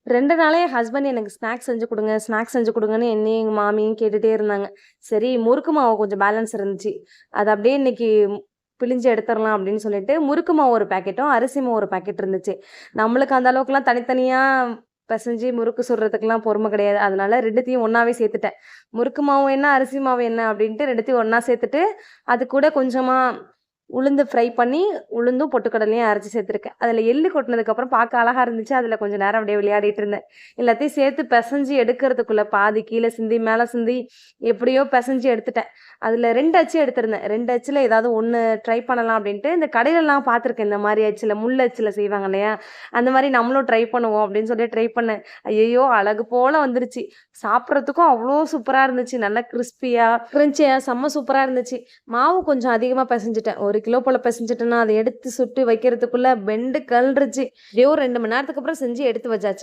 2 நாளா என் ஹஸ்பண்ட் எனக்கு ஸ்நாக்ஸ் செஞ்சு குடுங்க, ஸ்நாக்ஸ் செஞ்சு குடுங்கன்னு என்னையும் எங்க மாமியும் கேட்டுட்டே இருந்தாங்க. சரி முறுக்கு மாவு கொஞ்சம் பேலன்ஸ் இருந்துச்சு. அத அப்படியே இன்னைக்கு பிழிஞ்சு எடுத்துரலாம் அப்படின்னு சொல்லிட்டு, முறுக்கு மாவு ஒரு பாக்கெட்டும், அரிசி மாவு ஒரு பாக்கெட் இருந்துச்சு. நம்மளுக்கு அந்த அளவுக்குலாம் தனித்தனியா பெசஞ்சு முறுக்கு சுடுறதுக்குலாம் பொறுமை கிடையாது. அதனால 2த்தையும் ஒண்ணாவே சேர்த்துட்டேன். முறுக்கு மாவு என்ன, அரிசி மாவு என்ன அப்படின்ட்டு 2த்தையும் ஒண்ணா சேர்த்துட்டு, அது கூட கொஞ்சமா உளுந்து ஃப்ரை பண்ணி, உளுந்தும் பொட்டுக்கடலையும் அரைச்சு சேர்த்துருக்கேன். அதில எள்ளு கொட்டுனதுக்கப்புறம் பார்க்க அழகா இருந்துச்சு. அதில கொஞ்சம் நேரம் அப்படியே விளையாடிட்டு இருந்தேன். எல்லாத்தையும் சேர்த்து பெசஞ்சு எடுக்கிறதுக்குள்ள பாதி கீழ சிந்தி, மேல சிந்தி எப்படியோ பெசஞ்சு எடுத்துட்டேன். அதில 2 அச்சு எடுத்திருந்தேன். 2 அச்சுல ஏதாவது ஒண்ணு ட்ரை பண்ணலாம் அப்படின்ட்டு, இந்த கடையிலலாம் பார்த்துருக்கேன். இந்த மாரி அச்சுல, முள் அச்சுல செய்வாங்க இல்லையா? அந்த மாரி நம்மளும் ட்ரை பண்ணுவோம் அப்படின்னு சொல்லி ட்ரை பண்ணேன். ஐயய்யோ! அழகு போல வந்துருச்சு. சாப்பிடறதுக்கும் அவ்ளோ சூப்பரா இருந்துச்சு. நல்லா கிரிஸ்பியா, கிரன்ச்சியா செம்ம சூப்பரா இருந்துச்சு. மாவு கொஞ்சம் அதிகமா பெசஞ்சுட்டேன். 1 கிலோ போல பெசஞ்சுட்டேன்னா, அத எடுத்து சுட்டு வைக்கிறதுக்குள்ள பெண்டு கழன்றுச்சு. எப்படியோ 2 மணி நேரத்துக்கு அப்புறம் செஞ்சு எடுத்து வச்சாச்சு.